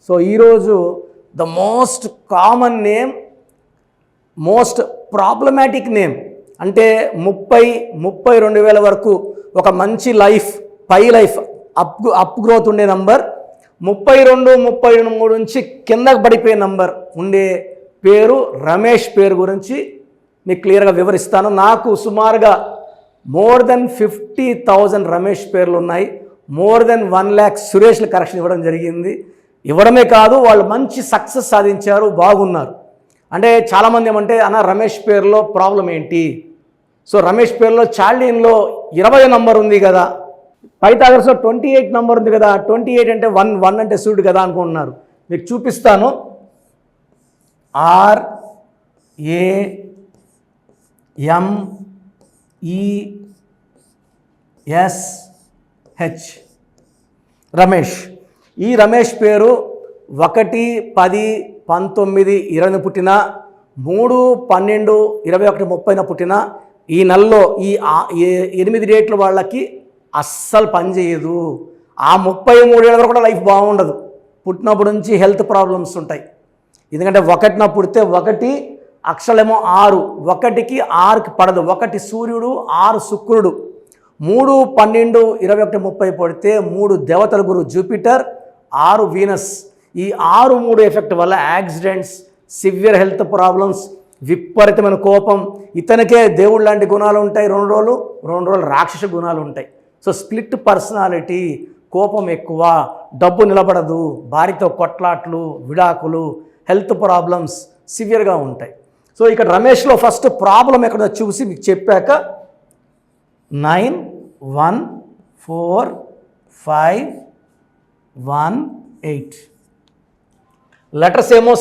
So ఈరోజు the most common name, most problematic name, అంటే 32,000 వరకు ఒక మంచి లైఫ్, లైఫ్ అప్ గ్రోత్ ఉండే నంబర్, 32, 33 నుంచి కిందకు పడిపోయే నంబర్ ఉండే పేరు రమేష్ పేరు గురించి మీకు క్లియర్గా వివరిస్తాను. నాకు సుమారుగా మోర్ దెన్ 50,000 రమేష్ పేర్లు ఉన్నాయి. మోర్ దెన్ 1 lakh సురేష్లు కరెక్షన్ ఇవ్వడం జరిగింది. ఇవ్వడమే కాదు, వాళ్ళు మంచి సక్సెస్ సాధించారు, బాగున్నారు. అంటే చాలామంది ఏమంటే అన్న రమేష్ పేరులో ప్రాబ్లం ఏంటి? సో రమేష్ పేరులో చాల్డీన్లో 20 నంబర్ ఉంది కదా, పైథాగరస్లో 28 నంబర్ ఉంది కదా, 28 అంటే 1 అంటే సూర్యుడు కదా అనుకుంటున్నారు. మీకు చూపిస్తాను. RAMESH రమేష్. ఈ రమేష్ పేరు 1, 10, 19, 20 పుట్టిన, 3, 12, 21, 30 పుట్టిన ఈ నెలలో ఈ 8 డేట్ల వాళ్ళకి అస్సలు పనిచేయదు. ఆ 33 ఏళ్ళ వరకు కూడా లైఫ్ బాగుండదు. పుట్టినప్పటి నుంచి హెల్త్ ప్రాబ్లమ్స్ ఉంటాయి. ఎందుకంటే 1న పుడితే 1 అక్షరమేమో 6, 1కి 6కి పడదు. 1 సూర్యుడు, 6 శుక్రుడు, 3, 12, 21, 30 పడితే 3 దేవతల గురు జూపిటర్, 6 వీనస్. ఈ 6, 3 ఎఫెక్ట్ వల్ల యాక్సిడెంట్స్, సివియర్ హెల్త్ ప్రాబ్లమ్స్, విపరీతమైన కోపం, ఇతనికే దేవుడు లాంటి గుణాలు ఉంటాయి 2 రోజులు రాక్షస గుణాలు ఉంటాయి. సో స్ప్లిట్ పర్సనాలిటీ, కోపం ఎక్కువ, డబ్బు నిలబడదు, భార్యతో కొట్లాట్లు, విడాకులు, హెల్త్ ప్రాబ్లమ్స్ సివియర్గా ఉంటాయి. సో ఇక్కడ రమేష్లో ఫస్ట్ ప్రాబ్లం ఎక్కడో చూసి మీకు చెప్పాక 9, 1, 4, 5, 1, 8 లెటర్స్ ఏమో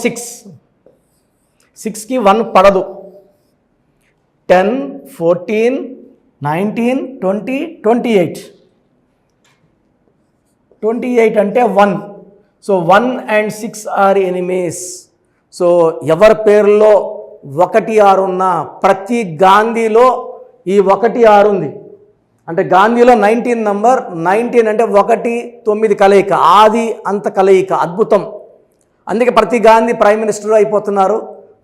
6కి 1 పడదు. 10, 14, 19, 20, 28 అంటే 1. So 1 and 6 are enemies. So ఎవరి పేరులో 1, 6 ఉన్నా, ప్రతి గాంధీలో ఈ 1, 6 ఉంది. అంటే గాంధీలో 19 నంబర్, 19 అంటే 1, 9 కలయిక, ఆది అంత కలయిక, అద్భుతం. అందుకే ప్రతి గాంధీ ప్రైమ్ మినిస్టర్ అయిపోతున్నారు.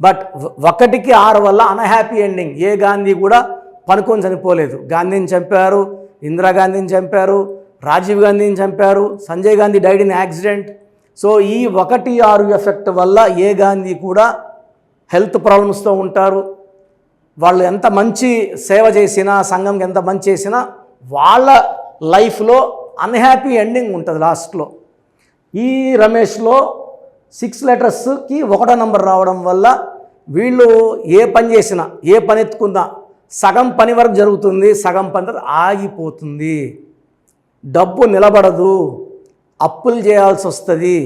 బట్ 1కి 6 వల్ల అన్హ్యాపీ ఎండింగ్. ఏ గాంధీ కూడా పనుకొని చనిపోలేదు. గాంధీని చంపారు, ఇందిరాగాంధీని చంపారు, రాజీవ్ గాంధీని చంపారు, Sanjay Gandhi died in accident. So ఈ 1, 6 ఎఫెక్ట్ వల్ల ఏ గాంధీ కూడా హెల్త్ ప్రాబ్లమ్స్తో ఉంటారు. వాళ్ళు ఎంత మంచి సేవ చేసినా, సంఘంకి ఎంత మంచి చేసినా వాళ్ళ లైఫ్లో అన్హ్యాపీ ఎండింగ్ ఉంటుంది లాస్ట్లో. ఈ రమేష్లో 6 లెటర్స్కి 1 నంబర్ రావడం వల్ల వీళ్ళు ఏ పని చేసినా, ఏ పని ఎత్తుకున్నా సగం పని వరకు జరుగుతుంది, సగం పని తర్వాత ఆగిపోతుంది, డబ్బు నిలబడదు, అప్పులు చేయాల్సి వస్తుంది,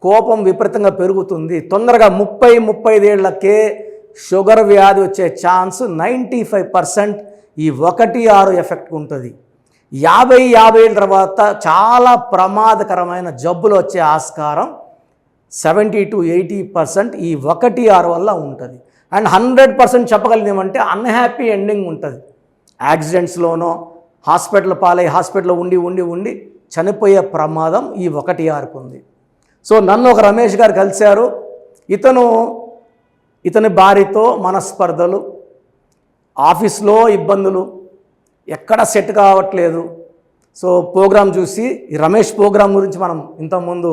కోపం విపరీతంగా పెరుగుతుంది. తొందరగా 30-35 ఏళ్లకే షుగర్ వ్యాధి వచ్చే ఛాన్స్ 95% ఈ 1, 6 ఎఫెక్ట్ ఉంటుంది. 50 ఏళ్ళ తర్వాత చాలా ప్రమాదకరమైన జబ్బులు వచ్చే ఆస్కారం 70 to 80% ఈ 1, 6 వల్ల ఉంటుంది. అండ్ 100% చెప్పగలిగింది ఏమంటే అన్హ్యాపీ ఎండింగ్ ఉంటుంది. యాక్సిడెంట్స్లోనో, హాస్పిటల్ పాలై హాస్పిటల్లో ఉండి చనిపోయే ప్రమాదం ఈ 1, 6కు ఉంది. సో నన్ను ఒక రమేష్ గారు కలిశారు. ఇతని భార్యతో మనస్పర్ధలు, ఆఫీస్లో ఇబ్బందులు, ఎక్కడ సెట్ కావట్లేదు. సో ప్రోగ్రాం చూసి, ఈ రమేష్ ప్రోగ్రాం గురించి మనం ఇంతకుముందు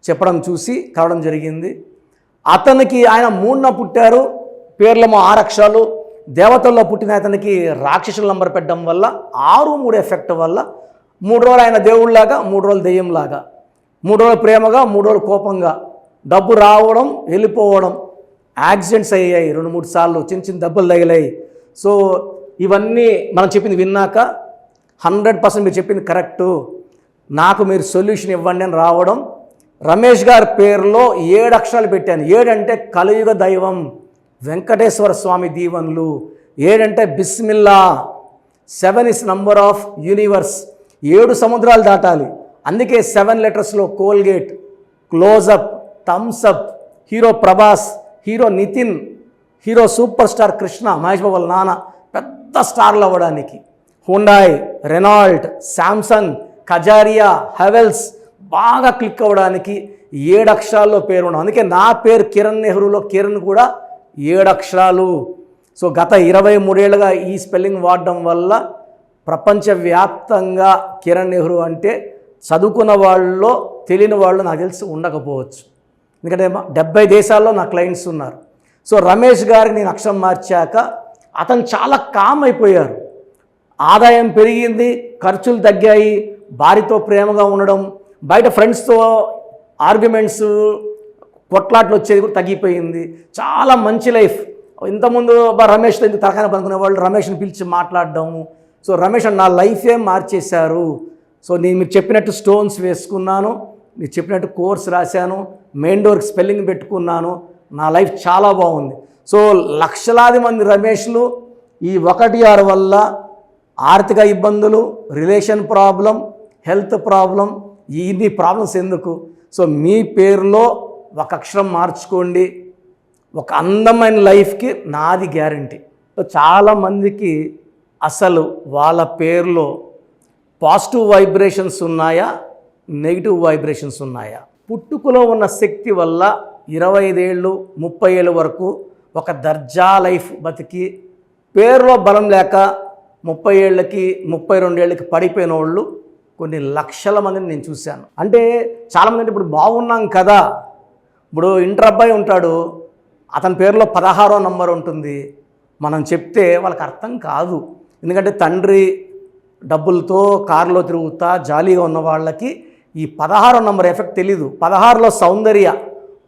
చెప్పడం చూసి కావడం జరిగింది. అతనికి ఆయన 3న పుట్టారు, పేర్లేమో 6 అక్షరాలు. దేవతల్లో పుట్టిన అతనికి రాక్షసుల నంబర్ పెట్టడం వల్ల 6, 3 ఎఫెక్ట్ వల్ల 3 రోజులు ఆయన దేవుళ్ళలాగా, 3 రోజులు దెయ్యంలాగా, 3 రోజులు ప్రేమగా, 3 రోజులు కోపంగా, డబ్బు రావడం వెళ్ళిపోవడం, యాక్సిడెంట్స్ అయ్యాయి 2-3 సార్లు, చిన్న దెబ్బలు తగిలాయి. సో ఇవన్నీ మనం చెప్పింది విన్నాక 100% మీరు చెప్పింది కరెక్టు, నాకు మీరు సొల్యూషన్ ఇవ్వండి అని రావడం. రమేష్ గారి పేరులో 7 అక్షరాలు పెట్టాను. 7 అంటే కలియుగ దైవం, వెంకటేశ్వర స్వామి దీవెనలు. 7 అంటే బిస్మిల్లా. 7 ఇస్ నంబర్ ఆఫ్ యూనివర్స్. 7 సముద్రాలు దాటాలి. అందుకే 7 లెటర్స్లో Colgate, Closeup, Thums Up, hero Prabhas, hero Nitin, hero super star Krishna, Mahesh Babu వాళ్ళ నాన్న పెద్ద స్టార్లు అవ్వడానికి, Hyundai, Renault, Samsung, Kajaria, Havells బాగా క్లిక్ అవ్వడానికి 7 అక్షరాల్లో పేరు ఉండడం. అందుకే నా పేరు కిరణ్ నెహ్రూలో కిరణ్ కూడా 7 అక్షరాలు. సో గత 23 ఏళ్ళుగా ఈ స్పెల్లింగ్ వాడడం వల్ల ప్రపంచవ్యాప్తంగా కిరణ్ నెహ్రూ అంటే చదువుకున్న వాళ్ళలో తెలియని వాళ్ళు నాకు తెలిసి ఉండకపోవచ్చు. ఎందుకంటే 70 దేశాల్లో నా క్లయింట్స్ ఉన్నారు. సో రమేష్ గారికి నేను అక్షరం మార్చాక అతను చాలా కామ్ అయిపోయారు. ఆదాయం పెరిగింది, ఖర్చులు తగ్గాయి, భార్యతో ప్రేమగా ఉండడం, బయట ఫ్రెండ్స్తో ఆర్గ్యుమెంట్స్ కొట్లాట్లు వచ్చేది కూడా తగ్గిపోయింది. చాలా మంచి లైఫ్. ఇంతకుముందు రమేష్తో ఇంత తరకాన పనుకునే వాళ్ళు రమేష్ని పిలిచి మాట్లాడడము. సో రమేష్ నా లైఫే మార్చేశారు. సో నేను మీరు చెప్పినట్టు స్టోన్స్ వేసుకున్నాను, మీరు చెప్పినట్టు కోర్స్ రాశాను, మెయిన్ డోర్కి స్పెల్లింగ్ పెట్టుకున్నాను, నా లైఫ్ చాలా బాగుంది. సో లక్షలాది మంది రమేష్లు ఈ 1-6 వల్ల ఆర్థిక ఇబ్బందులు, రిలేషన్ ప్రాబ్లం, హెల్త్ ప్రాబ్లం, ఇన్ని ప్రాబ్లమ్స్ ఎందుకు? సో మీ పేరులో ఒక అక్షరం మార్చుకోండి, ఒక అందమైన లైఫ్కి నాది గ్యారంటీ. సో చాలామందికి అసలు వాళ్ళ పేరులో పాజిటివ్ వైబ్రేషన్స్ ఉన్నాయా, నెగిటివ్ వైబ్రేషన్స్ ఉన్నాయా? పుట్టుకలో ఉన్న శక్తి వల్ల 25 ఏళ్ళు 30 ఏళ్ళ వరకు ఒక దర్జా లైఫ్ బతికి పేరులో బలం లేక 30 ఏళ్ళకి 32 ఏళ్ళకి పడిపోయిన వాళ్ళు కొన్ని లక్షల మందిని నేను చూశాను. అంటే చాలామంది అంటే ఇప్పుడు బాగున్నాం కదా, ఇప్పుడు ఇంటర్ అబ్బాయి ఉంటాడు, అతని పేరులో 16వ నంబర్ ఉంటుంది, మనం చెప్తే వాళ్ళకి అర్థం కాదు. ఎందుకంటే తండ్రి డబ్బులతో కారులో తిరుగుతా జాలీగా ఉన్న వాళ్ళకి ఈ 16వ నంబర్ ఎఫెక్ట్ తెలీదు. 16లో సౌందర్య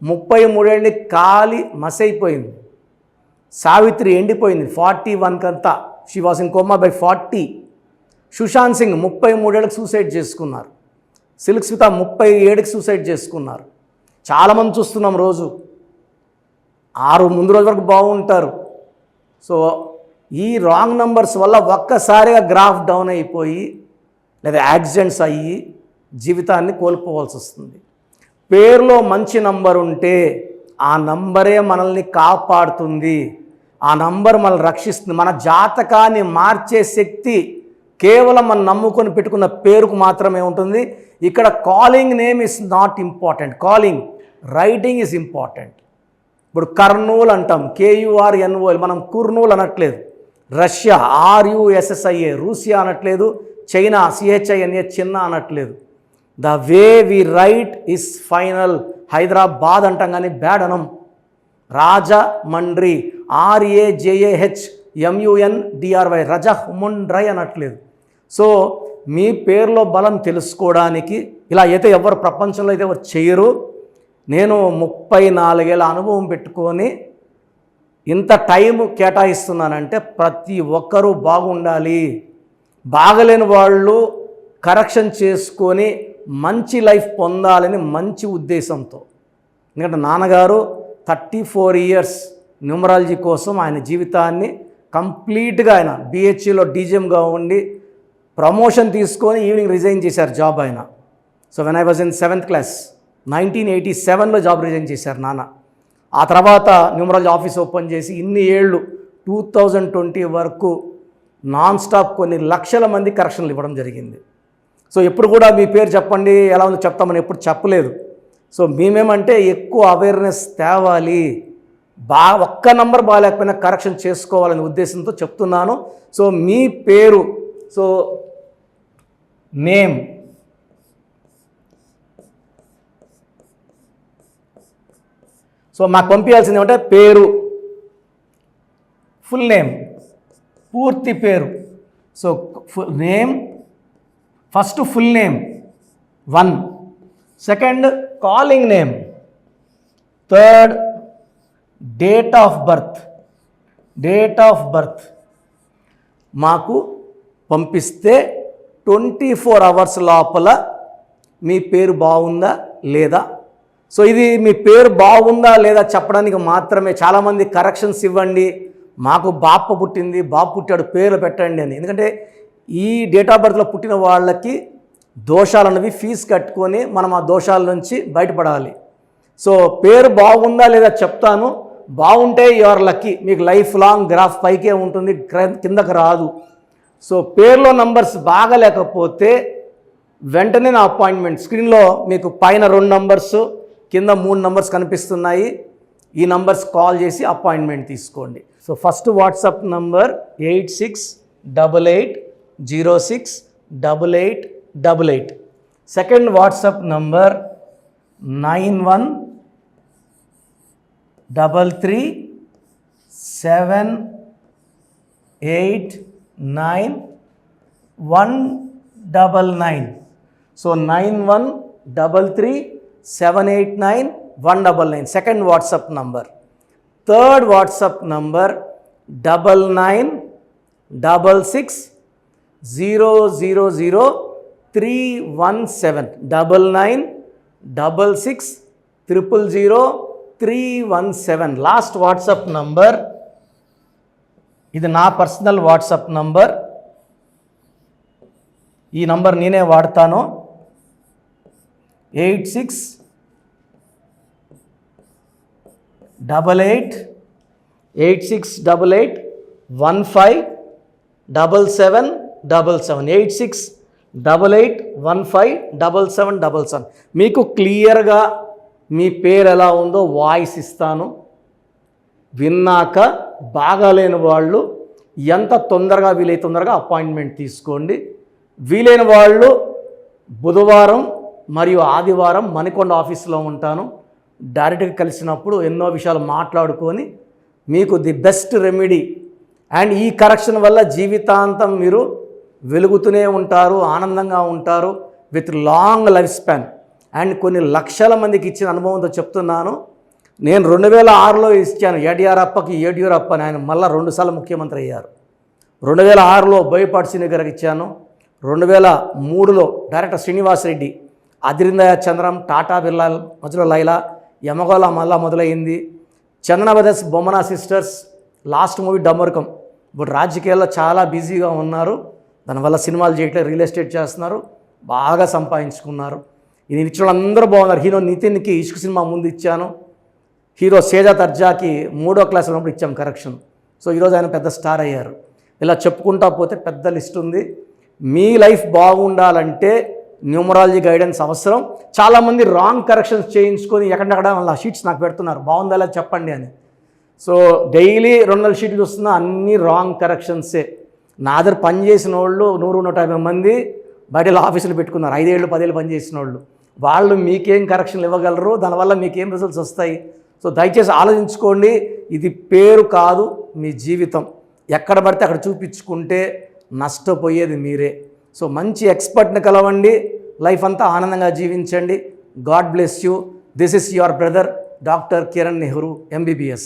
33 ఏళ్ళకి కాలి మసైపోయింది, సావిత్రి ఎండిపోయింది 41 కంతా, she was in coma by 40. Sushant Singh 33 ఏళ్ళకి సూసైడ్ చేసుకున్నారు, సిల్క్ స్మిత 37కి సూసైడ్ చేసుకున్నారు. చాలామంది చూస్తున్నాం రోజు 6 ముందు రోజు వరకు బాగుంటారు. సో ఈ రాంగ్ నంబర్స్ వల్ల ఒక్కసారిగా గ్రాఫ్ డౌన్ అయిపోయి లేదా యాక్సిడెంట్స్ అయ్యి జీవితాన్ని కోల్పోవాల్సి వస్తుంది. పేరులో మంచి నంబర్ ఉంటే ఆ నంబరే మనల్ని కాపాడుతుంది, ఆ నంబర్ మనల్ని రక్షిస్తుంది. మన జాతకాన్ని మార్చే శక్తి కేవలం మనం నమ్ముకొని పెట్టుకున్న పేరుకు మాత్రమే ఉంటుంది. ఇక్కడ calling name is not important, calling writing is important. ఇప్పుడు కర్నూలు అంటాం, KURNOL, మనం కుర్నూలు అనట్లేదు. రష్యా RUSSIA రూసియా అనట్లేదు, చైనా CHINA చిన్న అనట్లేదు. The way we write is final. Hyderabad అంటాం కానీ బ్యాడ్ అనం. రాజమండ్రి RAJAHMUNDRY రజహ్ముండ్రై అనట్లేదు. సో మీ పేరులో బలం తెలుసుకోవడానికి ఇలా అయితే ఎవరు ప్రపంచంలో అయితే ఎవరు చేయరు. నేను 34 ఏళ్ళ అనుభవం పెట్టుకొని ఇంత టైం కేటాయిస్తున్నానంటే ప్రతి ఒక్కరూ బాగుండాలి, బాగలేని వాళ్ళు కరెక్షన్ చేసుకొని మంచి లైఫ్ పొందాలని మంచి ఉద్దేశంతో. ఎందుకంటే నాన్నగారు 34 ఇయర్స్ న్యూమరాలజీ కోసం ఆయన జీవితాన్ని కంప్లీట్గా ఆయన BHEలో DGMగా ఉండి ప్రమోషన్ తీసుకొని ఈవినింగ్ రిజైన్ చేశారు జాబ్ ఆయన. So when I was in 7th class 1987లో జాబ్ రిజైన్ చేశారు నాన్న. ఆ తర్వాత న్యూమరాలజీ ఆఫీస్ ఓపెన్ చేసి ఇన్ని ఏళ్ళు 2020 వరకు నాన్ స్టాప్ కొన్ని లక్షల మంది కరెక్షన్లు ఇవ్వడం జరిగింది. సో ఎప్పుడు కూడా మీ పేరు చెప్పండి ఎలా ఉందో చెప్తామని ఎప్పుడు చెప్పలేదు. సో మేమేమంటే ఎక్కువ అవేర్నెస్ తేవాలి, ఒక్క నంబర్ బాగాలేకపోయినా కరెక్షన్ చేసుకోవాలనే ఉద్దేశంతో చెప్తున్నాను. సో మీ పేరు, సో నేమ్, సో మాకు పంపించాల్సింది ఏమంటే పేరు, ఫుల్ నేమ్, పూర్తి పేరు. So name first full name 1, second calling name, third date of birth మాకు పంపిస్తే 24 అవర్స్ లోపల మీ పేరు బాగుందా లేదా. సో ఇది మీ పేరు బాగుందా లేదా చెప్పడానికి మాత్రమే. చాలామంది కరెక్షన్స్ ఇవ్వండి, మాకు బాప పుట్టింది, బాబు పుట్టాడు, పేర్లు పెట్టండి అని. ఎందుకంటే ఈ డేట్ ఆఫ్ బర్త్లో పుట్టిన వాళ్ళకి దోషాలు అన్నవి ఫీజు కట్టుకొని మనం ఆ దోషాల నుంచి బయటపడాలి. సో పేరు బాగుందా లేదా చెప్తాను, బాగుంటే యువర్ లక్కీ, మీకు లైఫ్ లాంగ్ గ్రాఫ్ పైకే ఉంటుంది, కిందకు రాదు. సో పేరులో నంబర్స్ బాగలేకపోతే వెంటనే నా అపాయింట్మెంట్ స్క్రీన్లో మీకు పైన 2 నంబర్స్ కింద 3 నంబర్స్ కనిపిస్తున్నాయి. ఈ నంబర్స్ కాల్ చేసి అపాయింట్మెంట్ తీసుకోండి. So first WhatsApp number 8688068888. Second WhatsApp number 9133789199. So 9133789199 second WhatsApp number. Third WhatsApp number 9966000317 9966000317 last WhatsApp number. ఇది నా పర్సనల్ వాట్సాప్ నంబర్. ఈ నంబర్ నేనే వాడతాను. 8688157777 8688157777. మీకు క్లియర్గా మీ పేరు ఎలా ఉందో వాయిస్ ఇస్తాను. విన్నాక బాగాలేని వాళ్ళు ఎంత తొందరగా వీలైతే తొందరగా అపాయింట్మెంట్ తీసుకోండి. వీలైన వాళ్ళు బుధవారం మరియు ఆదివారం మణికొండ ఆఫీస్లో ఉంటాను. డైరెక్ట్గా కలిసినప్పుడు ఎన్నో విషయాలు మాట్లాడుకొని మీకు ది బెస్ట్ రెమెడీ అండ్ ఈ కరెక్షన్ వల్ల జీవితాంతం మీరు వెలుగుతూనే ఉంటారు, ఆనందంగా ఉంటారు with long life span. And కొన్ని లక్షల మందికి ఇచ్చిన అనుభవంతో చెప్తున్నాను. నేను 2006లో ఇచ్చాను యడ్యూరప్ప అని. ఆయన మళ్ళీ 2 సార్లు ముఖ్యమంత్రి అయ్యారు. 2006లో బోయపాటి శ్రీని గారికి ఇచ్చాను. 2003లో director Srinivas Reddy, Adirindayya Chandram, Tata Birla Madhyalo Laila, Yamagola Malla Modalaindi. Chandana brothers, Bommana sisters, last movie Damarukam. ఇప్పుడు రాజకీయాల్లో చాలా బిజీగా ఉన్నారు. దానివల్ల సినిమాలు చేయట్లేదు, రియల్ ఎస్టేట్ చేస్తున్నారు, బాగా సంపాదించుకున్నారు. ఇది ఇచ్చిన అందరూ బాగున్నారు. హీరో నితిన్కి ఇష్క్ సినిమా ముందు ఇచ్చాను. హీరో సేజా తర్జాకి 3వ క్లాస్ ఉన్నప్పుడు ఇచ్చాం కరెక్షన్. సో ఈరోజు ఆయన పెద్ద స్టార్ అయ్యారు. ఇలా చెప్పుకుంటా పోతే పెద్ద లిస్ట్ ఉంది. మీ లైఫ్ బాగుండాలంటే న్యూమరాలజీ గైడెన్స్ అవసరం. చాలామంది రాంగ్ కరెక్షన్స్ చేయించుకొని ఎక్కడెక్కడ వాళ్ళ షీట్స్ నాకు పెడుతున్నారు, బాగుందా లేదా చెప్పండి అని. సో డైలీ 200 షీట్లు చూస్తున్నా అన్నీ రాంగ్ కరెక్షన్సే. నా దగ్గర పనిచేసిన వాళ్ళు 100-150 మంది బయట ఆఫీసులు పెట్టుకున్నారు. 5 ఏళ్ళు 10 ఏళ్ళు పనిచేసిన వాళ్ళు మీకేం కరెక్షన్లు ఇవ్వగలరు, దానివల్ల మీకేం రిజల్ట్స్ వస్తాయి. సో దయచేసి ఆలోచించుకోండి. ఇది పేరు కాదు, మీ జీవితం. ఎక్కడ పడితే అక్కడ చూపించుకుంటే నష్టపోయేది మీరే. సో మంచి ఎక్స్పర్ట్ని కలవండి, లైఫ్ అంతా ఆనందంగా జీవించండి. God bless you. This is your brother doctor Kiran Nehru, MBBS.